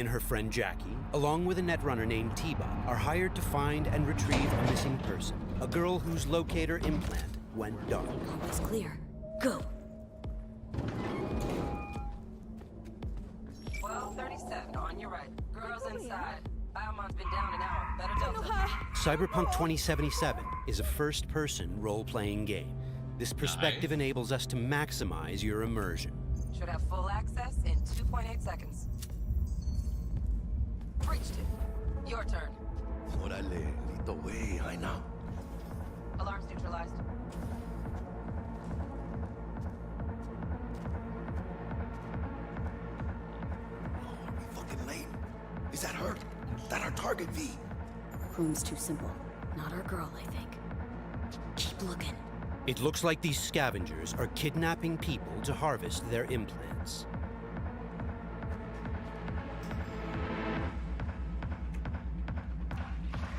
and her friend Jackie, along with a netrunner named Tiba, are hired to find and retrieve a missing person, a girl whose locator implant went dark. Almost clear. Go. 12:37 on your right. Girls inside. Biomon's been down an hour. Better Delta. Cyberpunk 2077 is a first-person role-playing game. This perspective enables us to maximize your immersion. Should have full access in 2.8 seconds. Breached it. Your turn. Órale, listo, güey, I know. Alarms neutralized. Oh, are we fucking late? Is that her? That our target, V? Room's too simple. Not our girl, I think. Keep looking. It looks like these scavengers are kidnapping people to harvest their implants.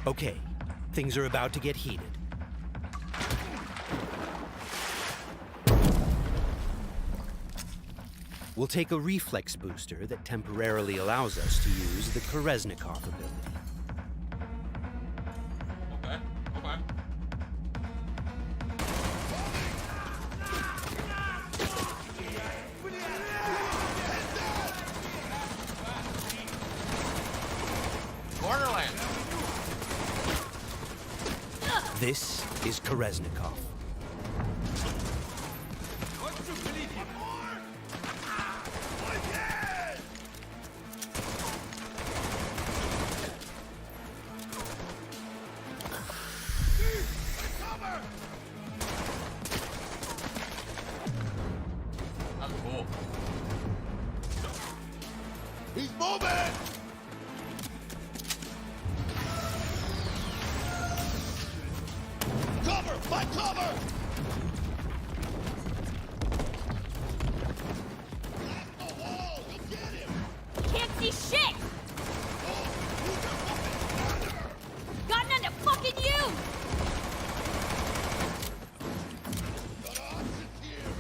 Okay, things are about to get heated. We'll take a reflex booster that temporarily allows us to use the Koreznikov ability. Okay. Borderlands. This is Koreznikov. That's cool. He's moving! Cover! Find cover! Blast the wall! We'll get him! Can't see shit! Got none to fucking use! Got options here!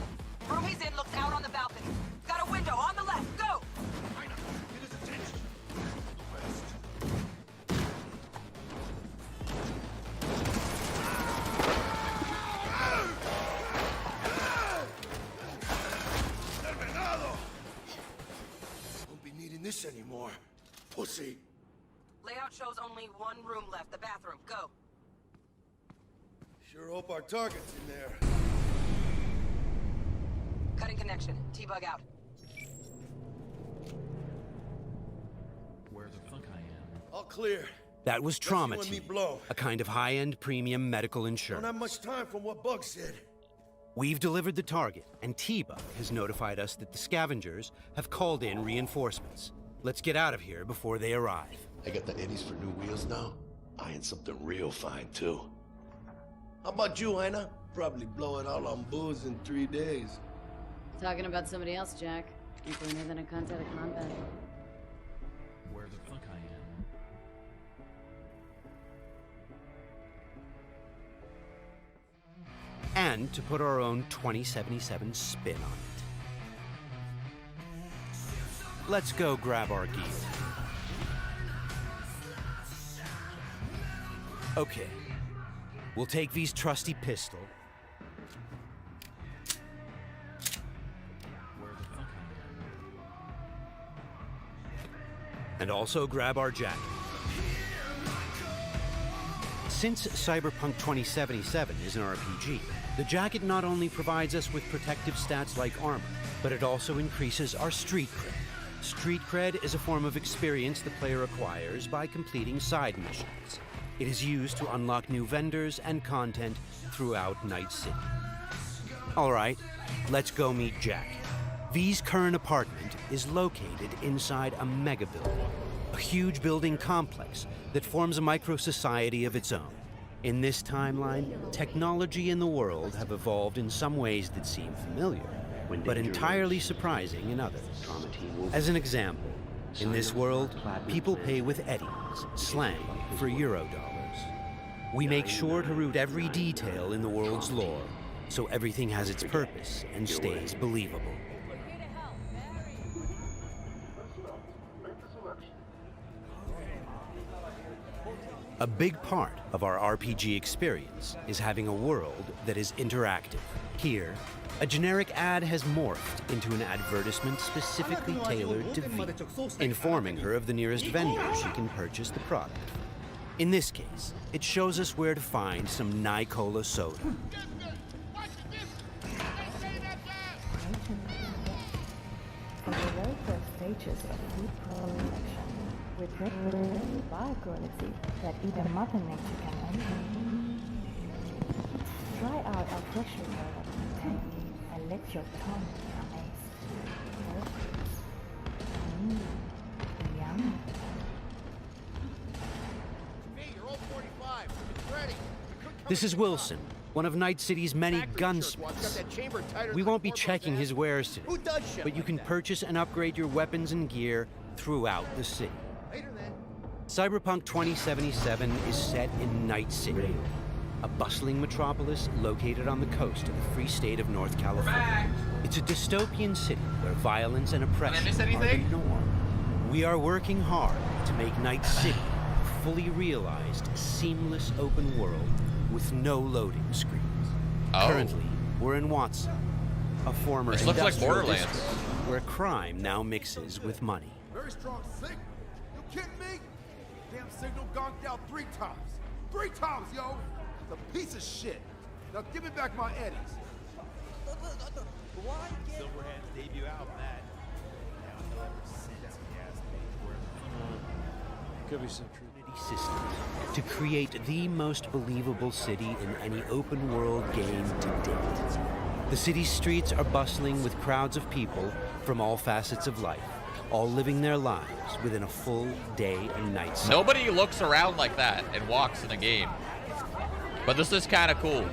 Room he's in looks out on the balcony. Got a window on the left. Go! China, get his attention! West. Terminado! Won't be needing this anymore. Pussy. Layout shows only one room left. The bathroom. Go. Sure hope our target's in there. Cutting connection. T-bug out. Where the fuck I am? All clear. That was Trauma Let's see when Team, we blow. a kind of high-end premium medical Don't insurance. have much time from what Bug said. We've delivered the target, and T-Bug has notified us that the scavengers have called in reinforcements. Let's get out of here before they arrive. I got the eddies for new wheels now. Eyeing something real fine, too. How about you, Ina? Probably blow it all on booze in 3 days. Talking about somebody else, Jack. Cleaner than a cunt out of combat. Where the fuck I am? And to put our own 2077 spin on it. Let's go grab our gear. Okay. We'll take V's trusty pistol. Where the fuck I am? And also grab our jacket. Since Cyberpunk 2077 is an RPG, the jacket not only provides us with protective stats like armor, but it also increases our street cred. Street cred is a form of experience the player acquires by completing side missions. It is used to unlock new vendors and content throughout Night City. All right, let's go meet Jack. V's current apartment is located inside a mega building, a huge building complex that forms a micro-society of its own. In this timeline, technology and the world have evolved in some ways that seem familiar, but entirely surprising in others. As an example, in this world, people pay with eddies, slang for Eurodollars. We make sure to root every detail in the world's lore, so everything has its purpose and stays believable. A big part of our RPG experience is having a world that is interactive. Here, a generic ad has morphed into an advertisement specifically tailored to V, informing her of the nearest vendor she can purchase the product. In this case, it shows us where to find some Nicola soda. For the very first stages of food production, with bioquality that even Mother Nature can envy. Try out our freshly developed tank and let your tongue be amazed. Yum. This is Wilson, one of Night City's many gunsmiths. We won't be checking his wares today, but you can purchase and upgrade your weapons and gear throughout the city. Cyberpunk 2077 is set in Night City, a bustling metropolis located on the coast of the free state of North California. It's a dystopian city where violence and oppression are the norm. We are working hard to make Night City a fully realized, seamless open world with no loading screens. Currently, we're in Watson, a former This looks like industrial Borderlands. district where crime now mixes with money. Very strong signal. You kidding me? Damn signal gonked out 3 times. 3 times, yo! It's a piece of shit. Now give me back my eddies. Silverhand's debut album, that. Now ever since he asked me where Could be so true. Systems to create the most believable city in any open world game to date. The city's streets are bustling with crowds of people from all facets of life, all living their lives within a full day and night cycle. Nobody looks around like that and walks in a game. But this is kind of cool.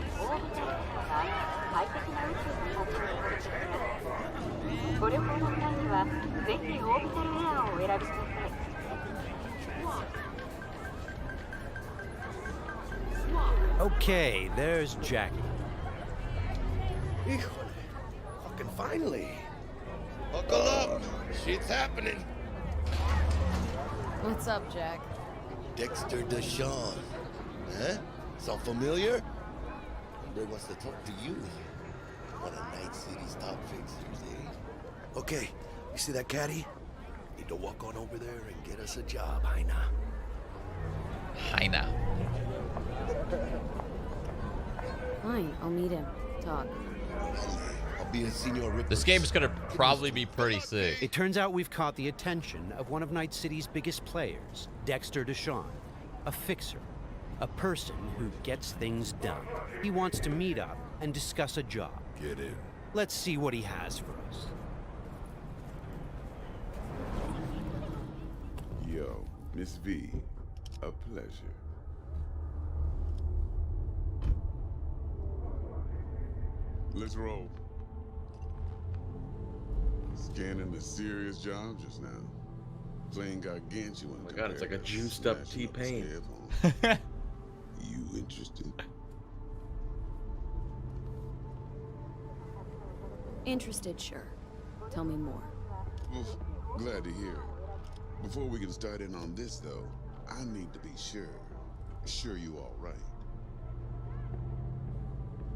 Okay, there's Jackie. Híjole. Fucking finally. Buckle up. Shit's happening. What's up, Jack? Dexter Deshawn. Huh? Sound familiar? They wants to talk to you. One of Night City's top fixers, eh? Okay, you see that caddy? Need to walk on over there and get us a job, Heina. Heina. Fine, I'll meet him. Talk. I'll be a senior Ripper. This game's gonna probably be pretty sick. It turns out we've caught the attention of one of Night City's biggest players, Dexter Deshawn, a fixer, a person who gets things done. He wants to meet up and discuss a job. Get in. Let's see what he has for us. Yo, Miss V, a pleasure. Let's roll. Scanning the serious job just now. Playing gargantuan. Oh my god, it's like a juiced up T-Pain. You interested? Interested, sure. Tell me more. Well, glad to hear it. Before we can start in on this, though, I need to be sure. Sure you all right.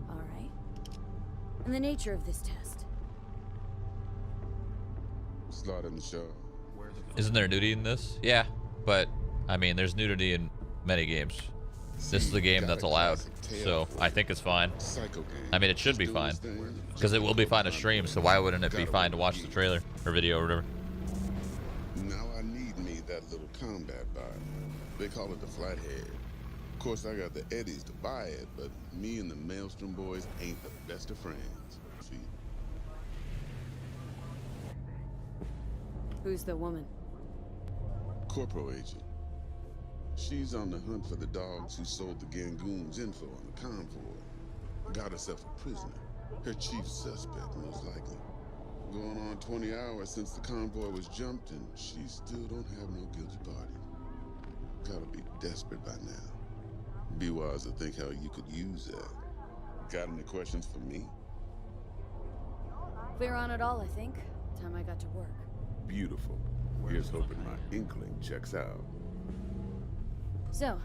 All right. And the nature of this test. Slot in the show. Isn't there nudity in this? Yeah, but I mean, there's nudity in many games. This is a game that's allowed, so I think it's fine. I mean, it should be fine, because it will be fine to stream, so why wouldn't it be fine to watch the trailer or video or whatever? Now I need me that little combat bot. They call it the Flathead. Of course, I got the Eddies to buy it, but me and the Maelstrom boys ain't the best of friends. See? Who's the woman? Corporal agent. She's on the hunt for the dogs who sold the Gangoons info on the convoy. Got herself a prisoner. Her chief suspect, most likely. Going on 20 hours since the convoy was jumped, and she still don't have no guilty party. Gotta be desperate by now. Be wise to think how you could use that. Got any questions for me? Clear on it all, I think. Time I got to work. Beautiful. Here's hoping my inkling checks out. So,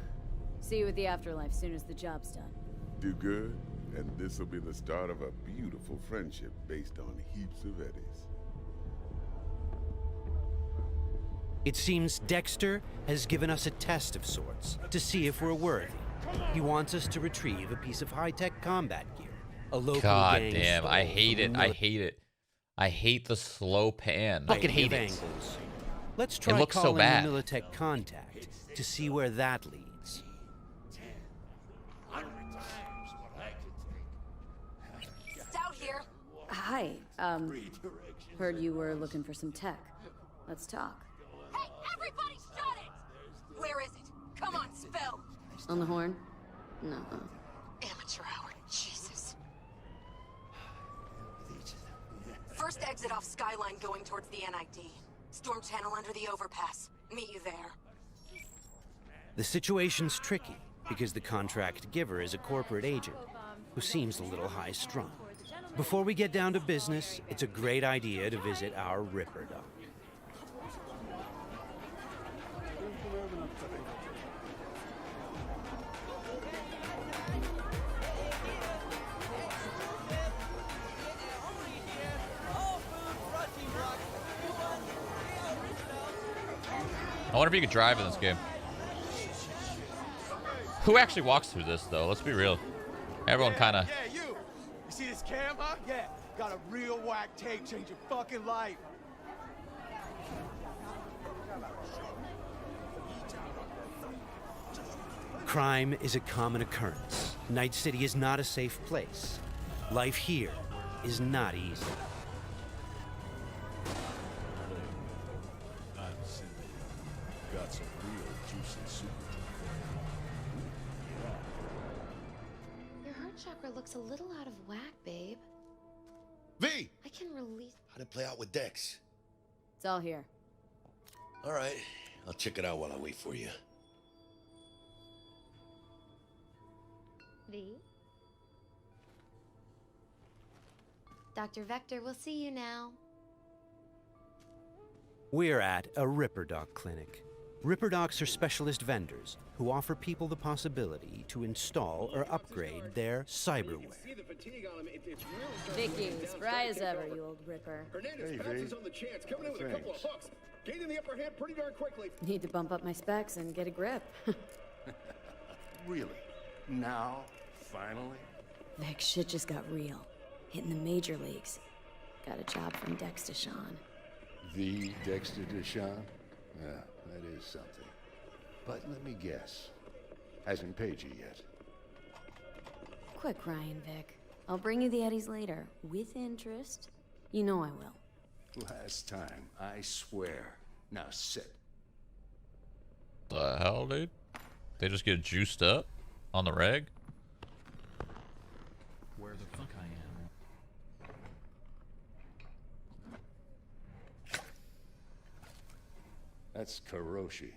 See you at the afterlife soon as the job's done. Do good, and this'll be the start of a beautiful friendship based on heaps of eddies. It seems Dexter has given us a test of sorts to see if we're worthy. He wants us to retrieve a piece of high-tech combat gear. A local God gang damn, I stole hate from it. I hate it. I hate the slow pan. Fucking hate it. angles. Let's try looks so calling bad. the Militech contact to see where that leads. Stout here. Hi, heard you were looking for some tech. Let's talk. Hey, everybody shut it! Where is it? Come on, spill. On the horn? No. Amateur hour, Jesus. First exit off Skyline going towards the NID. Storm channel under the overpass. Meet you there. The situation's tricky because the contract giver is a corporate agent who seems a little high-strung. Before we get down to business, it's a great idea to visit our Ripper Dock. I wonder if you could drive in this game. Who actually walks through this, though? Let's be real. Everyone kind of... Yeah, you. You see this cam, huh? Yeah. Got a real whack tape, change your fucking life. Crime is a common occurrence. Night City is not a safe place. Life here is not easy. Got some real juicy soup. Your heart chakra looks a little out of whack, babe. V! I can release. How'd it play out with Dex? It's all here. All right, I'll check it out while I wait for you. V? Dr. Vector, we'll see you now. We're at a Ripper Dock clinic. Ripper Docks are specialist vendors who offer people the possibility to install or upgrade their cyberware. Vicky, spry as ever, you old Ripper. Hernandez pounces on the chance, coming in with a couple of hooks. Gaining the upper hand pretty darn quickly. Need to bump up my specs and get a grip. Really? Now? Finally? Vic, shit just got real. Hitting the major leagues. Got a job from Dex Deshawn. The Dexter Deshawn? Yeah, that is something. But let me guess. Hasn't paid you yet. Quit crying, Vic. I'll bring you the eddies later. With interest. You know I will. Last time, I swear. Now sit. The hell, dude? They just get juiced up on the reg? Where the fuck I am. That's Karoshi.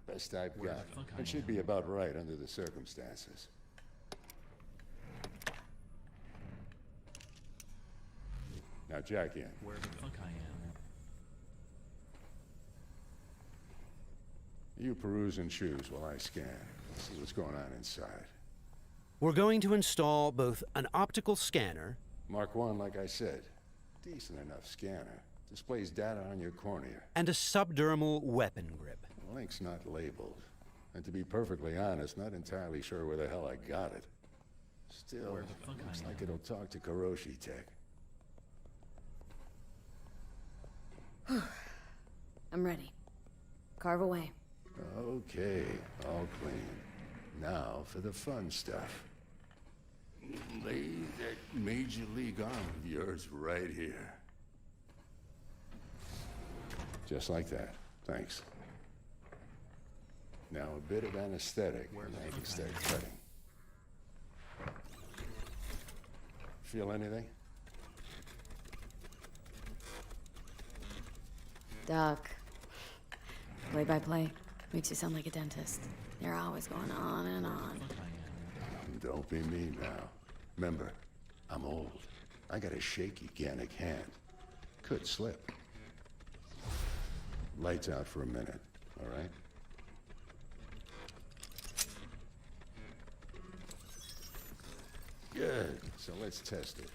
Best I've got. It should be about right under the circumstances. Now jack in. Where the fuck I am. You peruse and choose while I scan. See what's going on inside. We're going to install both an optical scanner. Mark 1, like I said. Decent enough scanner. Displays data on your cornea. And a subdermal weapon grip. The link's not labeled. And to be perfectly honest, not entirely sure where the hell I got it. Still, looks like it'll talk to Karoshi Tech. I'm ready. Carve away. Okay, all clean. Now for the fun stuff. Lay that Major League arm of yours right here. Just like that. Thanks. Now a bit of anesthetic, and I can start cutting. Feel anything? Doc. Play-by-play. Makes you sound like a dentist. They're always going on and on. Don't be me now. Remember, I'm old. I got a shaky Gannic hand. Could slip. Lights out for a minute, all right? So let's test it.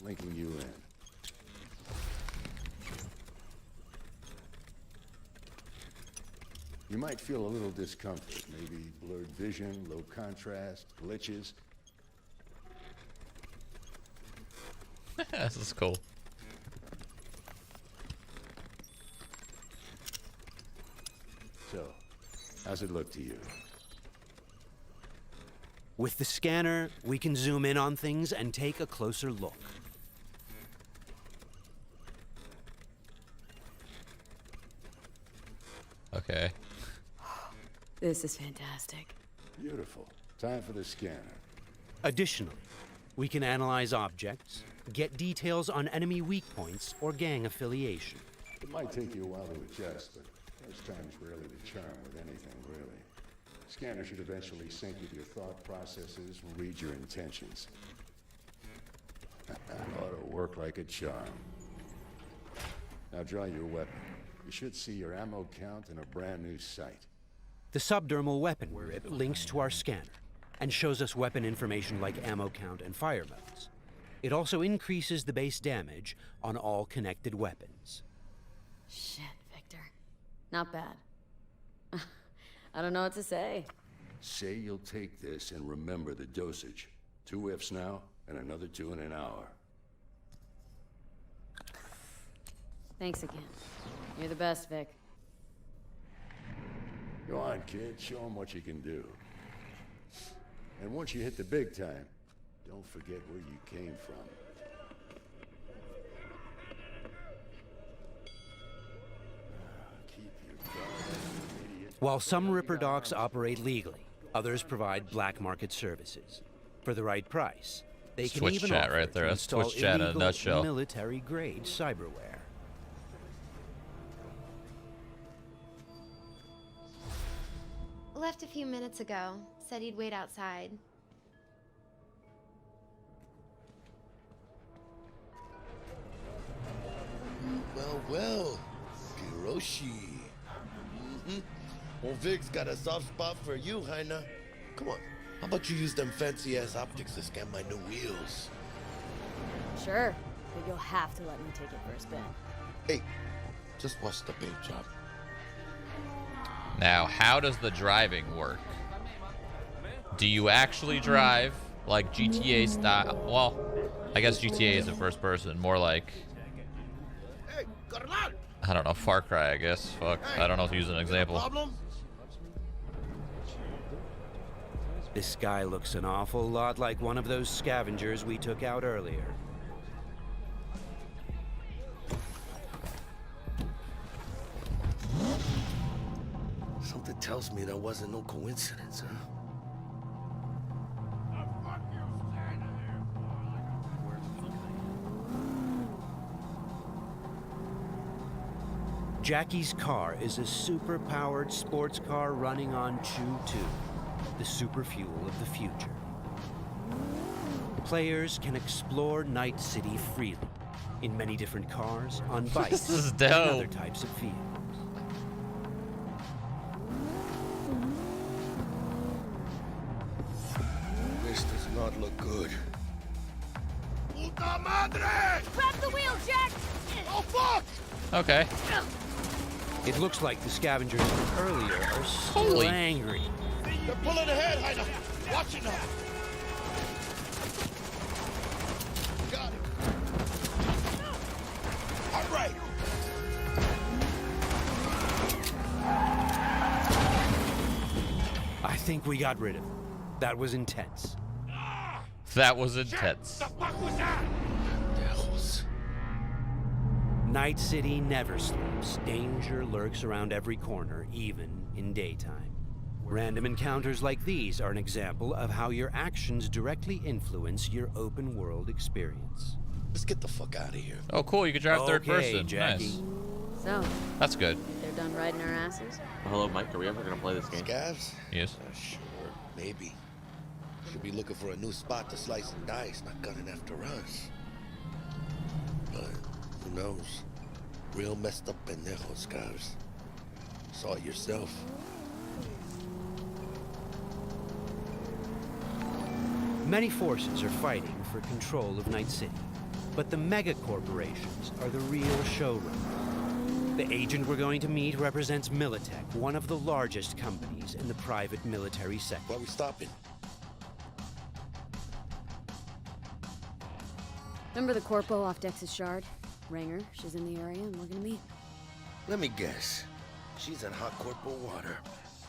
Linking you in. You might feel a little discomfort, maybe blurred vision, low contrast, glitches. This is cool. So, how's it look to you? With the scanner, we can zoom in on things and take a closer look. Okay. This is fantastic. Beautiful. Time for the scanner. Additionally, we can analyze objects, get details on enemy weak points or gang affiliation. It might take you a while to adjust, but first time's rarely the charm with anything, really. Scanner should eventually sync with your thought processes and read your intentions. Ought to work like a charm. Now draw your weapon. You should see your ammo count in a brand new sight. The subdermal weapon grip links to our scanner and shows us weapon information like ammo count and fire modes. It also increases the base damage on all connected weapons. Shit, Victor. Not bad. I don't know what to say. Say you'll take this and remember the dosage. 2 whiffs now, and another 2 in an hour. Thanks again. You're the best, Vic. Go on, kid. Show them what you can do. And once you hit the big time, don't forget where you came from. Keep your guard, idiot. While some Ripper Docs operate legally, others provide black market services. For the right price, they can Switch even chat offer right there. to That's install Switch chat in a illegal nutshell. military-grade cyberware. Left a few minutes ago. Said he'd wait outside. Well, well. Hiroshi. Well, Vic's got a soft spot for you, Heina. Come on. How about you use them fancy-ass optics to scan my new wheels? Sure, but you'll have to let me take it for a spin. Hey, just watch the paint job. Now, how does the driving work? Do you actually drive like GTA style? Well, I guess GTA is in first person, more like, I don't know, Far Cry, I guess. Fuck, I don't know to use an example. This guy looks an awful lot like one of those scavengers we took out earlier. Something tells me that wasn't no coincidence, huh? Jackie's car is a super-powered sports car running on Chew-2, the super fuel of the future. Players can explore Night City freely, in many different cars, on bikes, This is and dope. other types of vehicles. This does not look good. Puta madre! Grab the wheel, Jack! Oh, fuck! Okay. It looks like the scavengers from earlier are still Holy- angry. They're pulling ahead, Heina. Watch it now. Got it. All right. I think we got rid of them. That was intense. That was intense. The fuck was that? Devils. Night City never sleeps. Danger lurks around every corner, even in daytime. Random encounters like these are an example of how your actions directly influence your open world experience. Let's get the fuck out of here. Oh, cool. You can drive third Okay, person. Jackie. Nice. So, That's good. they're done riding our asses? Hello, Mike. Are we ever gonna play this game? Scavs? Yes. Sure, maybe. Should be looking for a new spot to slice and dice, not gunning after us. But who knows? Real messed up pendejos, Scavs. Saw it yourself. Many forces are fighting for control of Night City, but the mega corporations are the real showrunners. The agent we're going to meet represents Militech, one of the largest companies in the private military sector. Why are we stopping? Remember the corpo off Dex's shard? Ranger, she's in the area and looking to meet. Let me guess. She's in hot corporal water.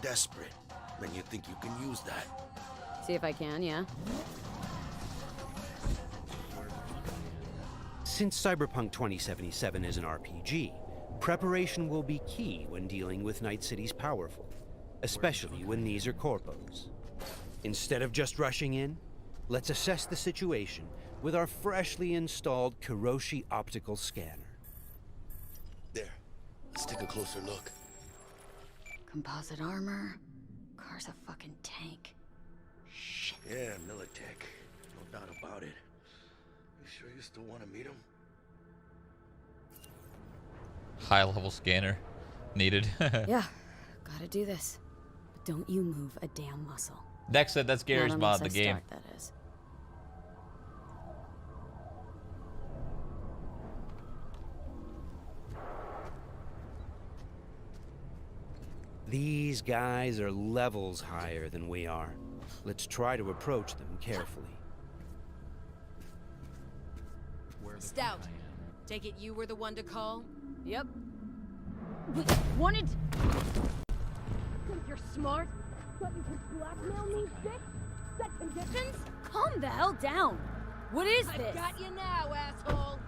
Desperate. Then you think you can use that? See if I can, yeah. Since Cyberpunk 2077 is an RPG, preparation will be key when dealing with Night City's powerful, especially when these are corpos. Instead of just rushing in, let's assess the situation with our freshly installed Kiroshi optical scanner. There. Let's take a closer look. Composite armor. Car's a fucking tank. Shit. Yeah, Militech. No doubt about it. You sure you still want to meet him? High-level scanner needed. Yeah, gotta do this. But don't you move a damn muscle. Dex said that's Gary's mod in the game. That is. These guys are levels higher than we are. Let's try to approach them carefully. Stout, take it you were the one to call? Yep. Wanted. Think you're smart? Thought you could blackmail me, bitch? Set conditions? Calm the hell down. What is this? I got you now, asshole.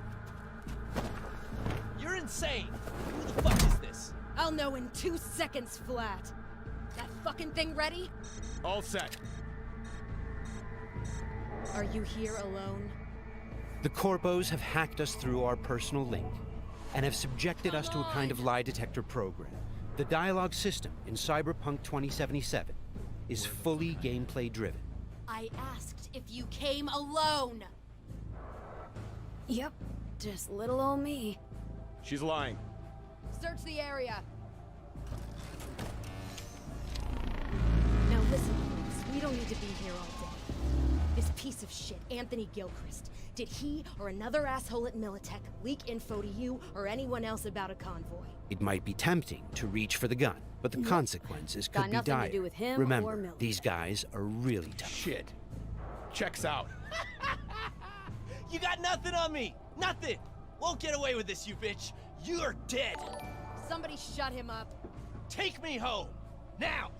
You're insane. Who the fuck is this? I'll know in 2 seconds flat. That fucking thing ready? All set. Are you here alone? The corpos have hacked us through our personal link and have subjected us to a kind of lie detector program. The dialogue system in Cyberpunk 2077 is fully gameplay driven. I asked if you came alone. Yep, just little old me. She's lying. Search the area. Now listen, please. We don't need to be here all day. This piece of shit, Anthony Gilchrist, did he or another asshole at Militech leak info to you or anyone else about a convoy? It might be tempting to reach for the gun, but the consequences could be dire. To do with him Remember, or Militech. these guys are really tough. Shit. Checks out. You got nothing on me. Nothing. Won't get away with this, you bitch. You're dead. Somebody shut him up. Take me home. Now.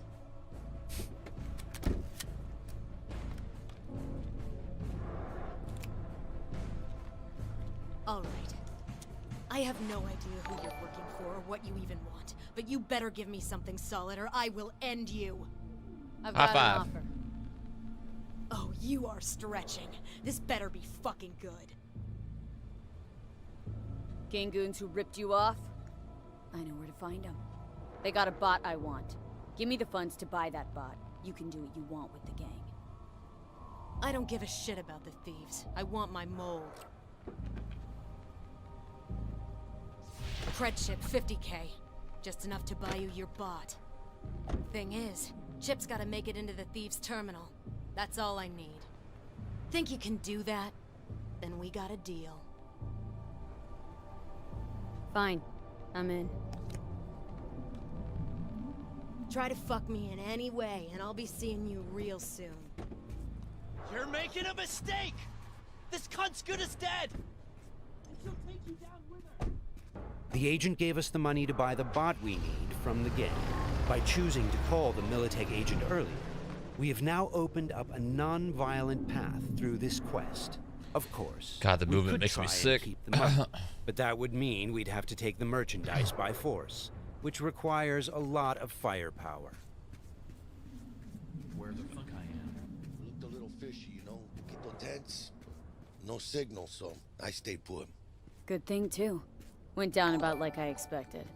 All right. I have no idea who you're working for or what you even want, but you better give me something solid or I will end you. I've got High an five. offer. Oh, you are stretching. This better be fucking good. Gangoons who ripped you off? I know where to find them. They got a bot I want. Give me the funds to buy that bot. You can do what you want with the gang. I don't give a shit about the thieves. I want my mold. Cred chip, 50K. Just enough to buy you your bot. Thing is, Chip's gotta make it into the thieves' terminal. That's all I need. Think you can do that? Then we got a deal. Fine. I'm in. Try to fuck me in any way, and I'll be seeing you real soon. You're making a mistake. This cunt's good as dead. And she'll take you down with her. The agent gave us the money to buy the bot we need from the gang. By choosing to call the Militech agent earlier, we have now opened up a non-violent path through this quest. Of course, God, the we movement could makes me try and sick. keep the money, but that would mean we'd have to take the merchandise by force, which requires a lot of firepower. Where the fuck I am? Looked a little fishy, you know? Poquito tense. No signal, so I stayed put. Good thing, too. Went down about like I expected.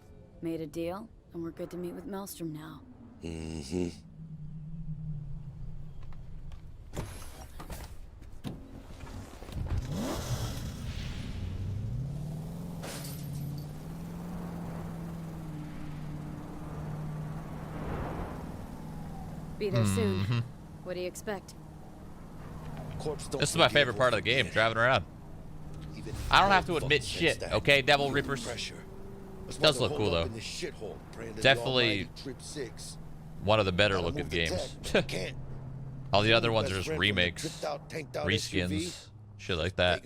Made a deal, and we're good to meet with Maelstrom now. Mm-hmm. Be there soon. What do you expect? This is my favorite part of the game, driving around. I don't have to admit shit, okay, Devil Reapers? Does look cool though. Definitely one of the better looking games. All the other ones are just remakes, reskins, shit like that.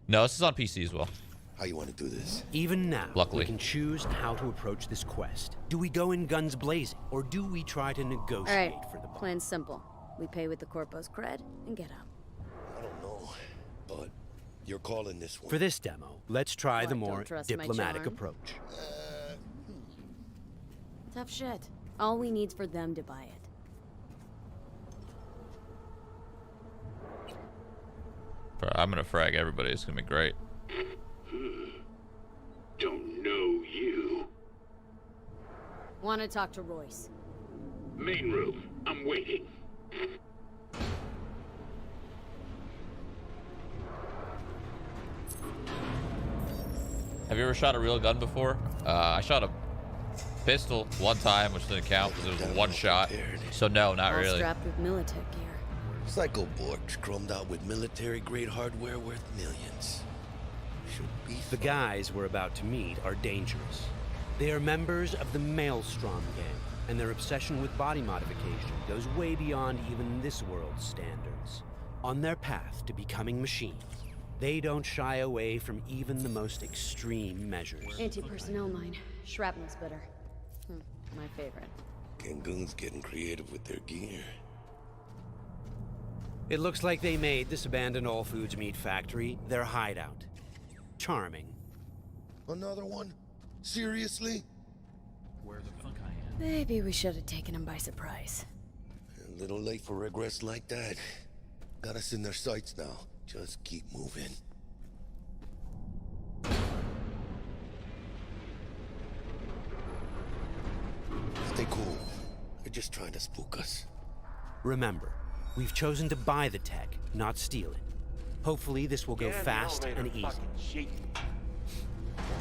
No, this is on PC as well. How you want to do this? Even now, luckily, we can choose how to approach this quest. Do we go in guns blazing, or do we try to negotiate for the plan's simple. We pay with the Corpo's cred and get out. I don't know, but you're calling this one. For this demo, let's try the more diplomatic approach. Tough shit. All we need's for them to buy it. I'm gonna frag everybody. It's gonna be great. Don't know you. Want to talk to Royce? Main room. I'm waiting. Have you ever shot a real gun before? I shot a pistol one time, which didn't count because it was one shot. So no, not All really. strapped with Militech gear. Psycho Borgs chromed out with military-grade hardware worth millions. The guys we're about to meet are dangerous. They are members of the Maelstrom gang, and their obsession with body modification goes way beyond even this world's standards. On their path to becoming machines, they don't shy away from even the most extreme measures. Anti-personnel mine. Shrapnel spitter. My favorite. Cancun's getting creative with their gear. It looks like they made this abandoned all foods meat factory their hideout. Charming. Another one? Seriously? Where the fuck I am? Maybe we should have taken him by surprise. A little late for regrets like that. Got us in their sights now. Just keep moving. Stay cool. They're just trying to spook us. Remember, we've chosen to buy the tech, not steal it. Hopefully this will go fast and easy.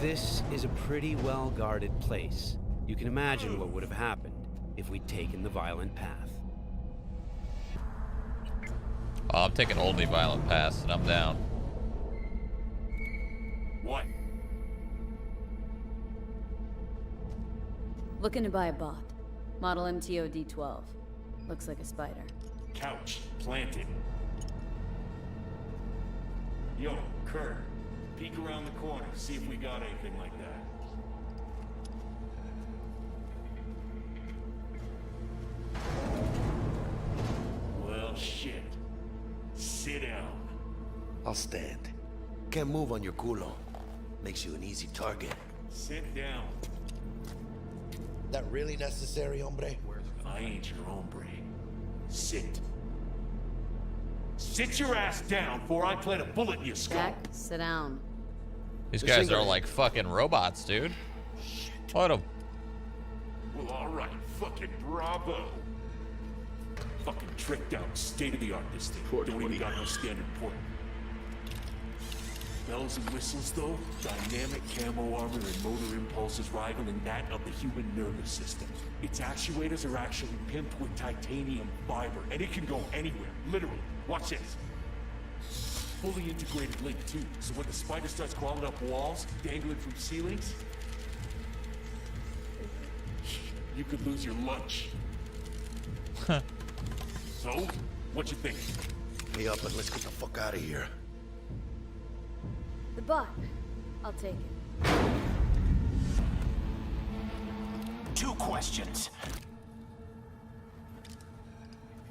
This is a pretty well-guarded place. You can imagine what would have happened if we'd taken the violent path. I'm taking only violent paths, and I'm down. What? Looking to buy a bot. Model MTO D12. Looks like a spider. Couch planted. Yo, Kurt, peek around the corner, see if we got anything like that. Well, shit. Sit down. I'll stand. Can't move on your culo. Makes you an easy target. Sit down. That really necessary, hombre? I ain't your hombre. Sit. Sit your ass down before I plant a bullet in your skull. Jack, sit down. These guys are like fucking robots, dude. What a... Well, alright. Fucking bravo. Fucking tricked out. State-of-the-art this thing. Don't even got no standard port. Bells and whistles, though. Dynamic camo armor and motor impulses rivaling that of the human nervous system. Its actuators are actually pimped with titanium fiber, and it can go anywhere. Literally. Watch this. Fully integrated link, too. So when the spider starts crawling up walls, dangling from ceilings, you could lose your lunch. So, what you think? Hey up, and let's get the fuck out of here. The bot. I'll take it. 2 questions.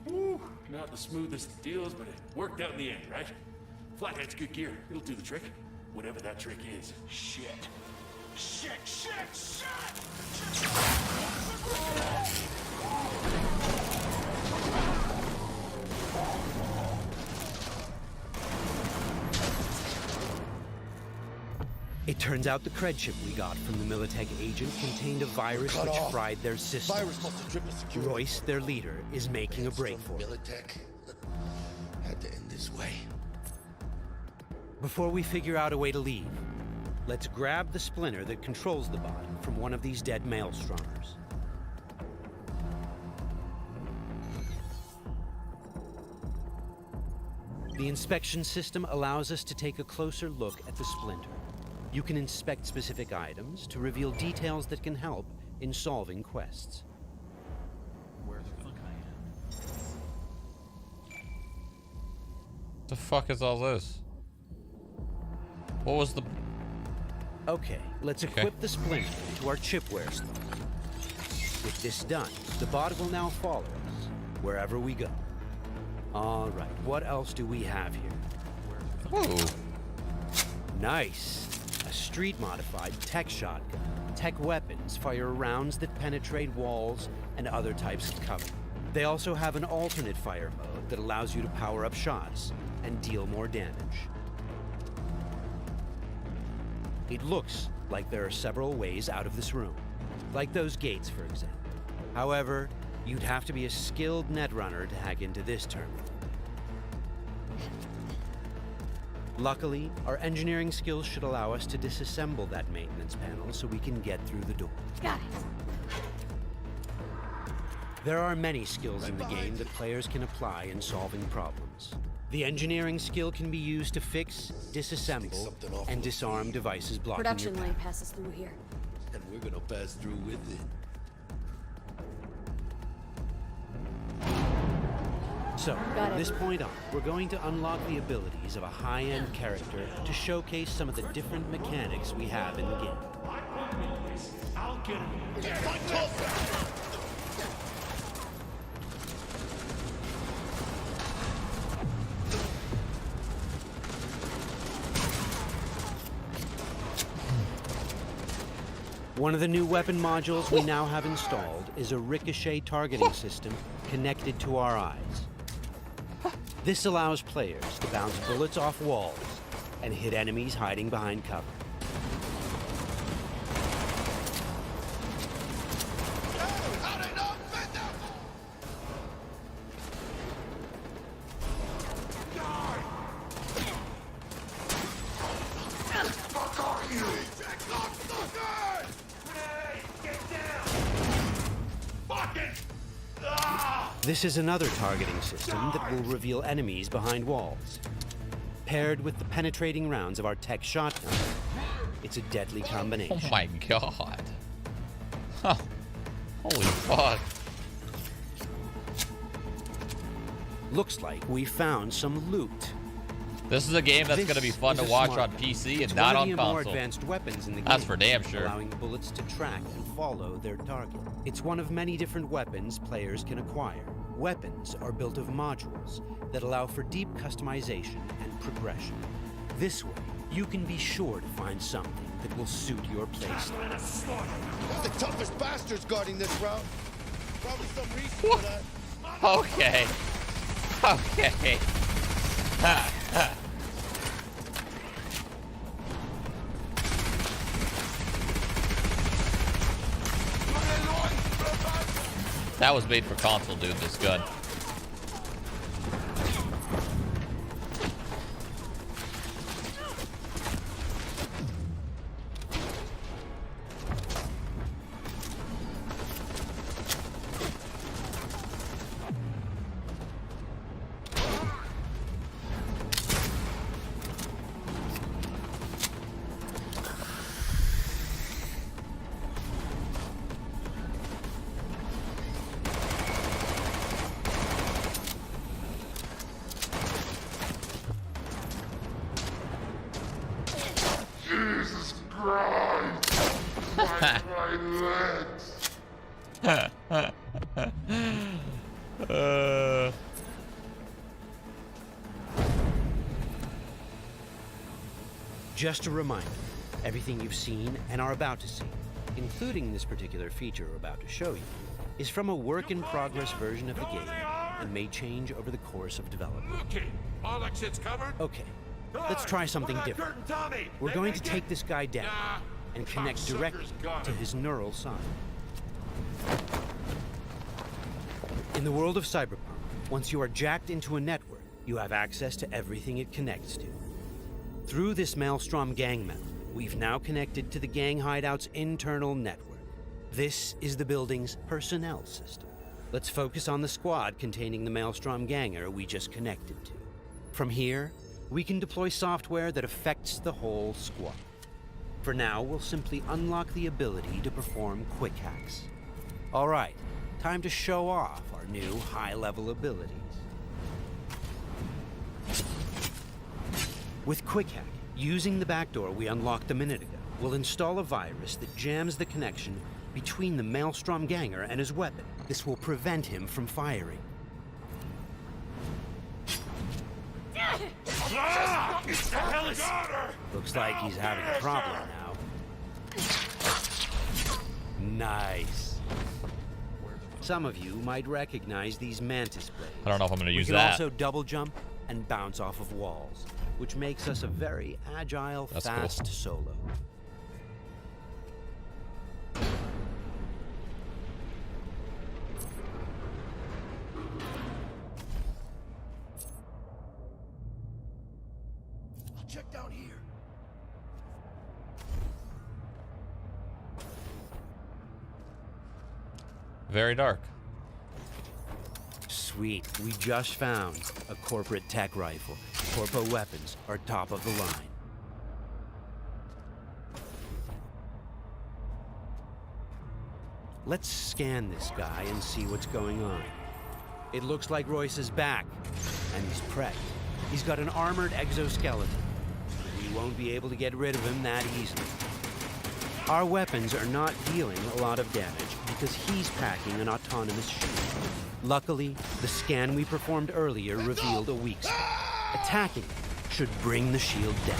Woo, not the smoothest of deals, but it worked out in the end, right? Flathead's good gear. It'll do the trick. Whatever that trick is. Shit. Shit, shit, shit! It turns out the cred chip we got from the Militech agent contained a virus which fried their system. Royce, their leader, is making a break for it. Militech had to end this way. Before we figure out a way to leave, let's grab the splinter that controls the bot from one of these dead Maelstromers. The inspection system allows us to take a closer look at the splinter. You can inspect specific items to reveal details that can help in solving quests. Where the fuck I am? The fuck is all this? What was the... Okay, let's equip the splinter to our chipware slot. With this done, the bot will now follow us wherever we go. All right, what else do we have here? Whoa. Nice. A street-modified tech shotgun. Tech weapons fire rounds that penetrate walls and other types of cover. They also have an alternate fire mode that allows you to power up shots and deal more damage. It looks like there are several ways out of this room, like those gates, for example. However, you'd have to be a skilled netrunner to hack into this terminal. Luckily, our engineering skills should allow us to disassemble that maintenance panel so we can get through the door. Got it. There are many skills in the game that players can apply in solving problems. The engineering skill can be used to fix, disassemble, and disarm devices blocking Production your lane path. passes through here. And we're gonna pass through with it. So, from this point on, we're going to unlock the abilities of a high-end character to showcase some of the different mechanics we have in the game. I'll get him. One of the new weapon modules we now have installed is a ricochet targeting system connected to our eyes. This allows players to bounce bullets off walls and hit enemies hiding behind cover. This is another targeting system that will reveal enemies behind walls. Paired with the penetrating rounds of our tech shotgun, it's a deadly combination. Oh my god. Huh. Holy fuck. Looks like we found some loot. This is a game that's going to be fun to watch on PC and not on console. More advanced weapons in the game, that's for damn sure. Allowing the bullets to track and follow their target. It's one of many different weapons players can acquire. Weapons are built of modules that allow for deep customization and progression. This way, you can be sure to find something that will suit your playstyle. The toughest bastards guarding this route. Probably some reason for that. Okay. Okay. That was made for console, dude, this gun. Just a reminder, everything you've seen and are about to see, including this particular feature we're about to show you, is from a work-in-progress version of the game and may change over the course of development. Okay, all that shit's covered. Okay, let's try something different. We're going to take this guy down and connect directly to his neural sign. In the world of Cyberpunk, once you are jacked into a network, you have access to everything it connects to. Through this Maelstrom gang member, we've now connected to the gang hideout's internal network. This is the building's personnel system. Let's focus on the squad containing the Maelstrom ganger we just connected to. From here, we can deploy software that affects the whole squad. For now, we'll simply unlock the ability to perform quick hacks. All right, time to show off our new high-level abilities. With Quick Hack, using the backdoor we unlocked a minute ago, we'll install a virus that jams the connection between the Maelstrom Ganger and his weapon. This will prevent him from firing. Looks like he's having a problem now. Nice. Some of you might recognize these mantis blades. I don't know if I'm going to use that. that. We can also double jump and bounce off of walls, which makes us a very agile, fast solo. I'll check down here. Very dark. Sweet, we just found a corporate tech rifle. Corpo weapons are top of the line. Let's scan this guy and see what's going on. It looks like Royce is back, and he's prepped. He's got an armored exoskeleton. We won't be able to get rid of him that easily. Our weapons are not dealing a lot of damage because he's packing an autonomous shield. Luckily, the scan we performed earlier revealed a weak spot. Attacking should bring the shield down.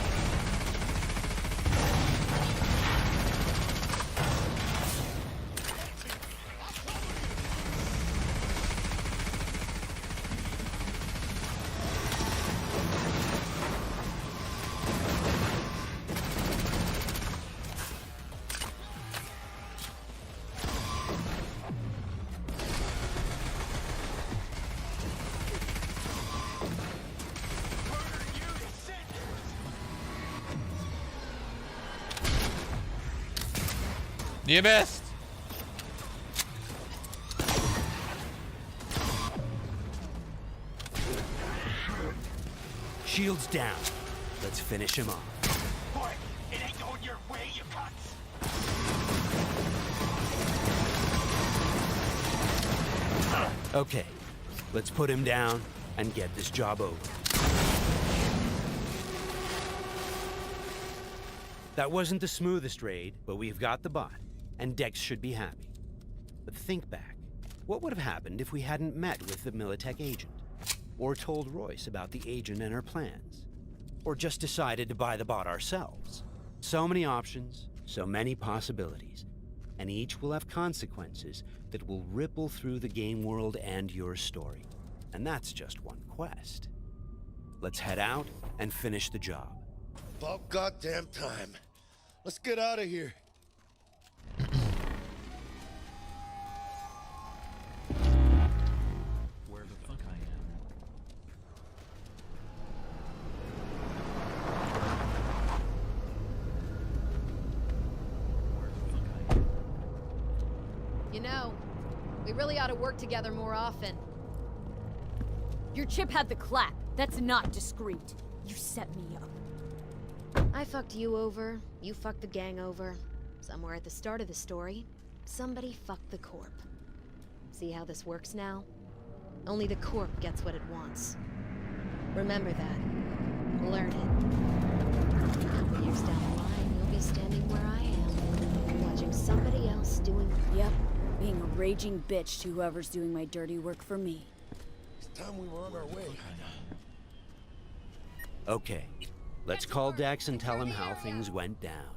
You missed! Shield's down. Let's finish him off. Boy, it ain't going your way, you cunts. Okay, let's put him down and get this job over. That wasn't the smoothest raid, but we've got the bot, and Dex should be happy. But think back. What would have happened if we hadn't met with the Militech agent? Or told Royce about the agent and her plans? Or just decided to buy the bot ourselves? So many options, so many possibilities, and each will have consequences that will ripple through the game world and your story. And that's just one quest. Let's head out and finish the job. About goddamn time. Let's get out of here. Where the fuck I am? Where the fuck I am? You know, we really ought to work together more often. Your chip had the clap. That's not discreet. You set me up. I fucked you over, you fucked the gang over. Somewhere at the start of the story, somebody fucked the Corp. See how this works now? Only the Corp gets what it wants. Remember that. Learn it. A couple years down the line, you'll be standing where I am, watching somebody else doing... Yep, being a raging bitch to whoever's doing my dirty work for me. It's time we were on our way. Okay, let's call Dex and tell him how things went down.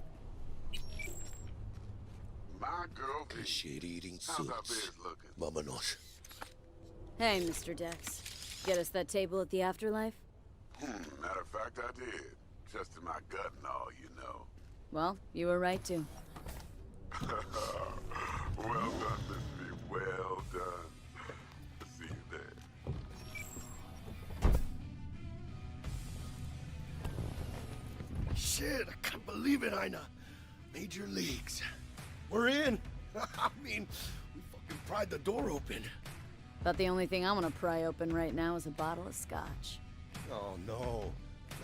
My girl, Shit-eating how's our suits. biz looking? Vámonos. Hey, Mr. Dex. Get us that table at the afterlife? Matter of fact, I did. Just in my gut and all, you know. Well, you were right to. Well done, Missy. Well done. See you there. Shit, I can't believe it, Ina. Major leagues. We're in. I mean, we fucking pried the door open. But the only thing I'm gonna pry open right now is a bottle of scotch. Oh, no.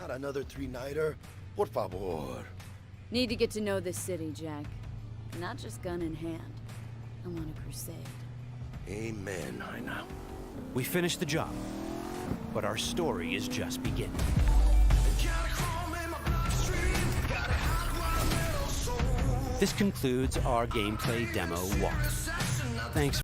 Not another three-nighter. Por favor. Need to get to know this city, Jack. Not just gun in hand. I'm on a crusade. Amen, Jaina. We finished the job, but our story is just beginning. This concludes our gameplay demo walk. Thanks